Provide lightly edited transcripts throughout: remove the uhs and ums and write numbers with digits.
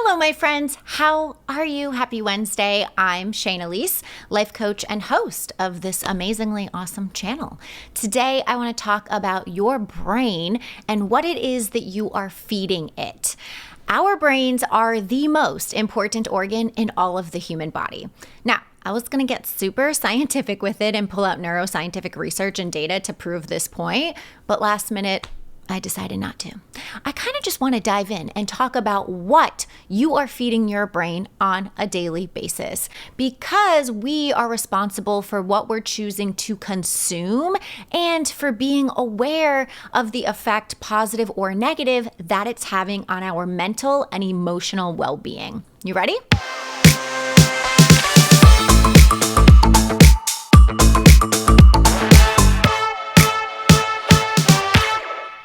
Hello, my friends. How are you? Happy Wednesday. I'm Shane Elise, life coach and host of this amazingly awesome channel. Today, I want to talk about your brain and what it is that you are feeding it. Our brains are the most important organ in all of the human body. Now, I was going to get super scientific with it and pull out neuroscientific research and data to prove this point, but last minute, I decided not to. I kind of just want to dive in and talk about what you are feeding your brain on a daily basis, because we are responsible for what we're choosing to consume and for being aware of the effect, positive or negative, that it's having on our mental and emotional well-being. You ready?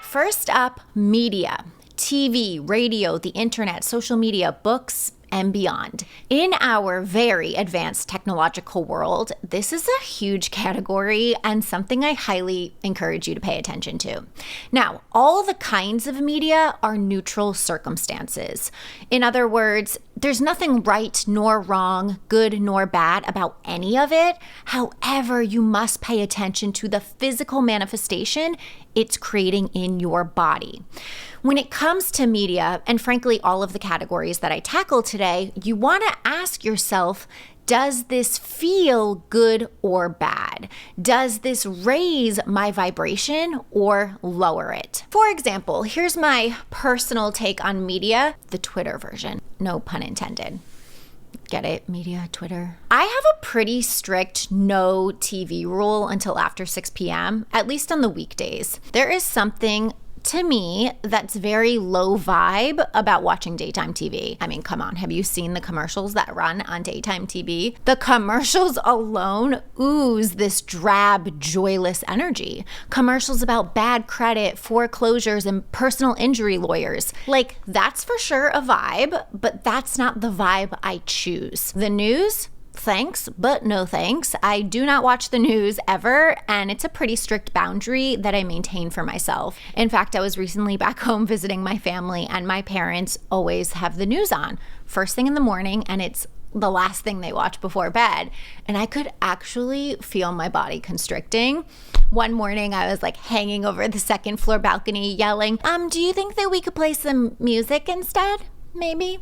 First up, media, TV, radio, the internet, social media, books, and beyond. In our very advanced technological world, this is a huge category and something I highly encourage you to pay attention to. Now, all the kinds of media are neutral circumstances. In other words, there's nothing right nor wrong, good nor bad about any of it. However, you must pay attention to the physical manifestation it's creating in your body. When it comes to media, and frankly, all of the categories that I tackle today, you want to ask yourself, does this feel good or bad? Does this raise my vibration or lower it? For example, here's my personal take on media, the Twitter version. No pun intended. Get it? Media, Twitter. I have a pretty strict no TV rule until after 6 p.m., at least on the weekdays. There is something to me that's very low vibe about watching daytime TV. I mean, come on, have you seen the commercials that run on daytime TV? The commercials alone ooze this drab, joyless energy. Commercials about bad credit, foreclosures, and personal injury lawyers. Like, that's for sure a vibe, but that's not the vibe I choose. The news? Thanks, but no thanks. I do not watch the news ever, and it's a pretty strict boundary that I maintain for myself. In fact, I was recently back home visiting my family, and my parents always have the news on first thing in the morning, and it's the last thing they watch before bed. And I could actually feel my body constricting. One morning, I was like hanging over the second floor balcony yelling, do you think that we could play some music instead? Maybe?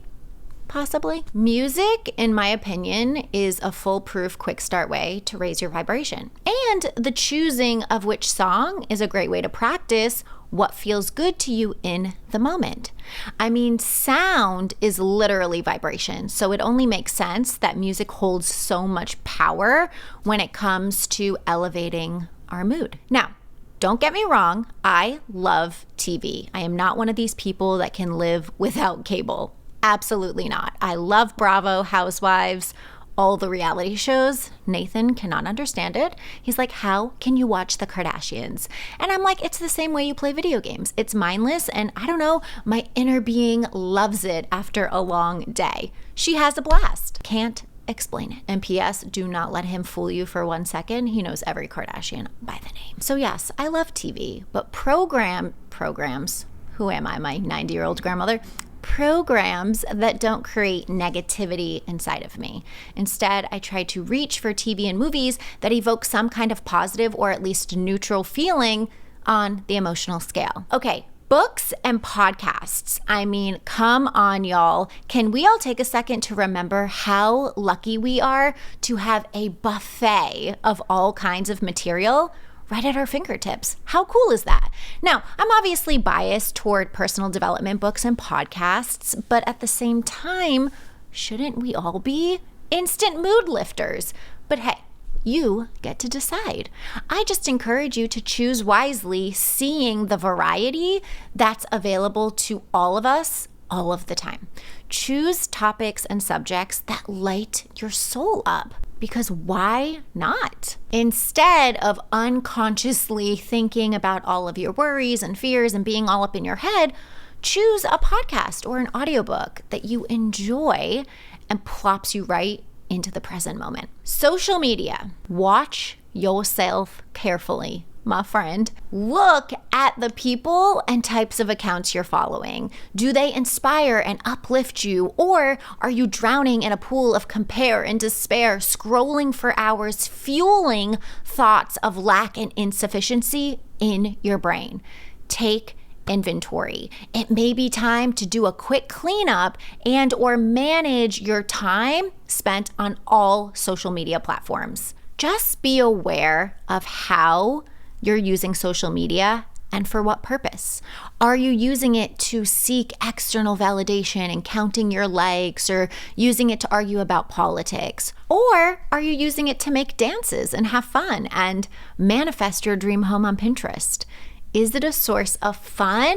Possibly. Music, in my opinion, is a foolproof quick start way to raise your vibration. And the choosing of which song is a great way to practice what feels good to you in the moment. I mean, sound is literally vibration, so it only makes sense that music holds so much power when it comes to elevating our mood. Now, don't get me wrong, I love TV. I am not one of these people that can live without cable. Absolutely not. I love Bravo, Housewives, all the reality shows. Nathan cannot understand it. He's like, how can you watch the Kardashians? And I'm like, it's the same way you play video games. It's mindless, and I don't know, my inner being loves it after a long day. She has a blast. Can't explain it. And P.S., do not let him fool you for 1 second. He knows every Kardashian by the name. So yes, I love TV, but programs, who am I, my 90-year-old grandmother? Programs that don't create negativity inside of me. Instead, I try to reach for TV and movies that evoke some kind of positive or at least neutral feeling on the emotional scale. Okay, books and podcasts. I mean, come on, y'all. Can we all take a second to remember how lucky we are to have a buffet of all kinds of material right at our fingertips? How cool is that? Now, I'm obviously biased toward personal development books and podcasts, but at the same time, shouldn't we all be instant mood lifters? But hey, you get to decide. I just encourage you to choose wisely, seeing the variety that's available to all of us all of the time. Choose topics and subjects that light your soul up. Because why not? Instead of unconsciously thinking about all of your worries and fears and being all up in your head, choose a podcast or an audiobook that you enjoy and plops you right into the present moment. Social media. Watch yourself carefully my friend. Look at the people and types of accounts you're following. Do they inspire and uplift you, or are you drowning in a pool of compare and despair, scrolling for hours, fueling thoughts of lack and insufficiency in your brain? Take inventory. It may be time to do a quick cleanup and or manage your time spent on all social media platforms. Just be aware of how you're using social media and for what purpose. Are you using it to seek external validation and counting your likes, or using it to argue about politics? Or are you using it to make dances and have fun and manifest your dream home on Pinterest? Is it a source of fun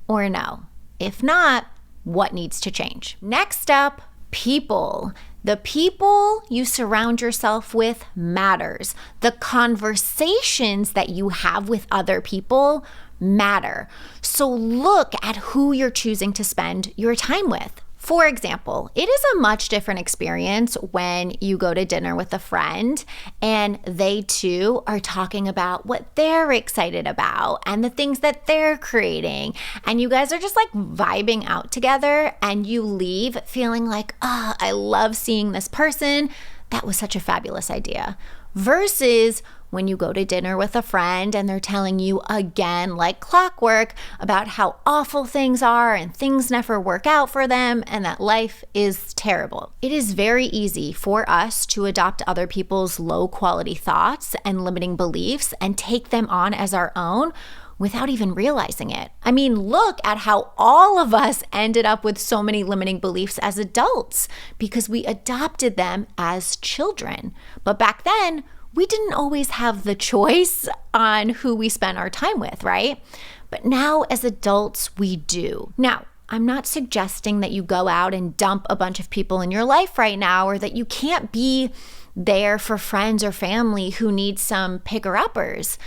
or no? If not, what needs to change? Next up, people. The people you surround yourself with matters. The conversations that you have with other people matter. So look at who you're choosing to spend your time with. For example, it is a much different experience when you go to dinner with a friend and they too are talking about what they're excited about and the things that they're creating. And you guys are just like vibing out together, and you leave feeling like, I love seeing this person. That was such a fabulous idea. Versus when you go to dinner with a friend and they're telling you again, like clockwork, about how awful things are and things never work out for them and that life is terrible. It is very easy for us to adopt other people's low quality thoughts and limiting beliefs and take them on as our own without even realizing it. I mean, look at how all of us ended up with so many limiting beliefs as adults because we adopted them as children. But back then, we didn't always have the choice on who we spent our time with, right? But now as adults, we do. Now, I'm not suggesting that you go out and dump a bunch of people in your life right now, or that you can't be there for friends or family who need some picker-uppers,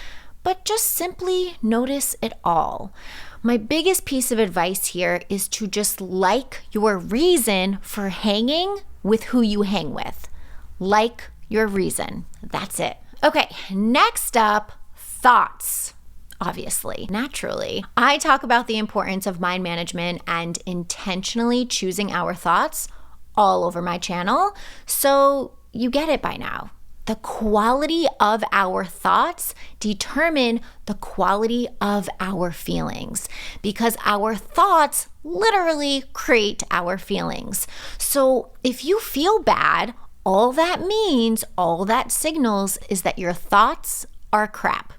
but just simply notice it all. My biggest piece of advice here is to just like your reason for hanging with who you hang with. Like your reason. That's it. Okay, next up, thoughts. Obviously, naturally. I talk about the importance of mind management and intentionally choosing our thoughts all over my channel, so you get it by now. The quality of our thoughts determine the quality of our feelings, because our thoughts literally create our feelings. So if you feel bad, all that means, all that signals is that your thoughts are crap,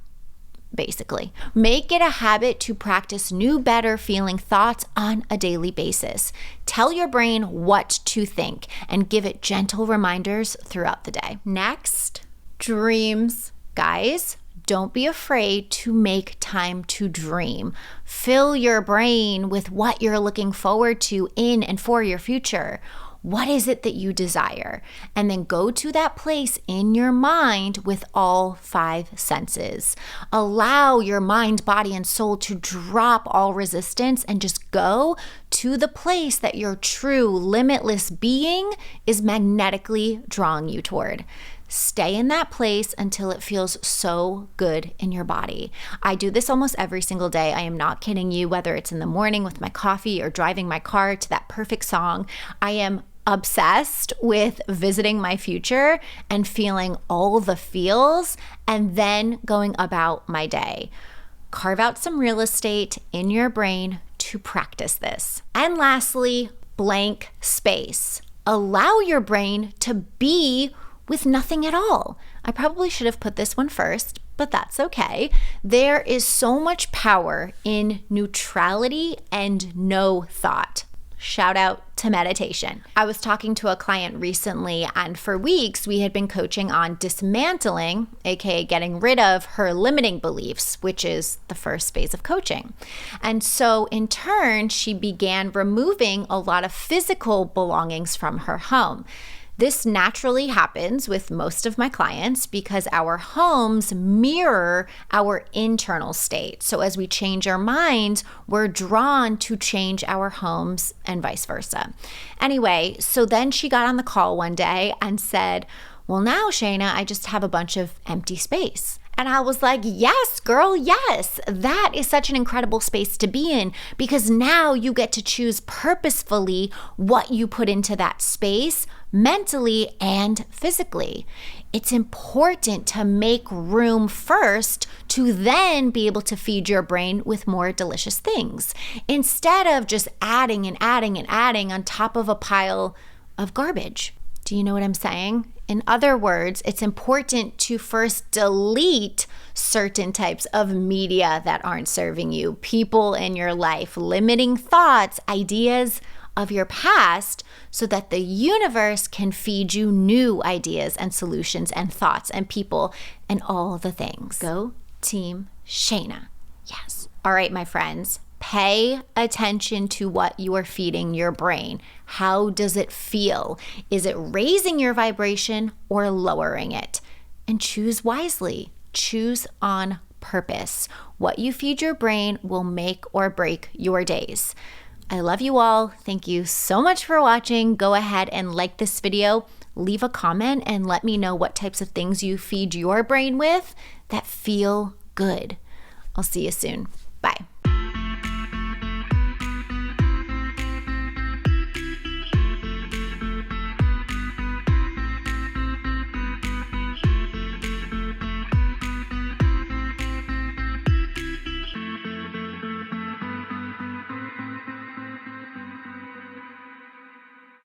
basically. Make it a habit to practice new, better feeling thoughts on a daily basis. Tell your brain what to think and give it gentle reminders throughout the day. Next, dreams. Guys, don't be afraid to make time to dream. Fill your brain with what you're looking forward to in and for your future. What is it that you desire? And then go to that place in your mind with all 5 senses. Allow your mind, body, and soul to drop all resistance and just go to the place that your true limitless being is magnetically drawing you toward. Stay in that place until it feels so good in your body. I do this almost every single day. I am not kidding you, whether it's in the morning with my coffee or driving my car to that perfect song. I am obsessed with visiting my future and feeling all the feels and then going about my day. Carve out some real estate in your brain to practice this. And lastly, blank space. Allow your brain to be with nothing at all. I probably should have put this one first, but that's okay. There is so much power in neutrality and no thought. Shout out to meditation. I was talking to a client recently, and for weeks we had been coaching on dismantling, aka getting rid of her limiting beliefs, which is the first phase of coaching. And so in turn, she began removing a lot of physical belongings from her home. This naturally happens with most of my clients because our homes mirror our internal state. So as we change our minds, we're drawn to change our homes and vice versa. Anyway, so then she got on the call one day and said, well, now, Shayna, I just have a bunch of empty space. And I was like, yes, girl, yes. That is such an incredible space to be in, because now you get to choose purposefully what you put into that space, mentally and physically. It's important to make room first to then be able to feed your brain with more delicious things, instead of just adding and adding and adding on top of a pile of garbage. Do you know what I'm saying? In other words, it's important to first delete certain types of media that aren't serving you, people in your life, limiting thoughts, ideas of your past, so that the universe can feed you new ideas and solutions and thoughts and people and all the things. Go Team Shayna. Yes. All right, my friends. Pay attention to what you are feeding your brain. How does it feel? Is it raising your vibration or lowering it? And choose wisely. Choose on purpose. What you feed your brain will make or break your days. I love you all. Thank you so much for watching. Go ahead and like this video. Leave a comment and let me know what types of things you feed your brain with that feel good. I'll see you soon. Bye.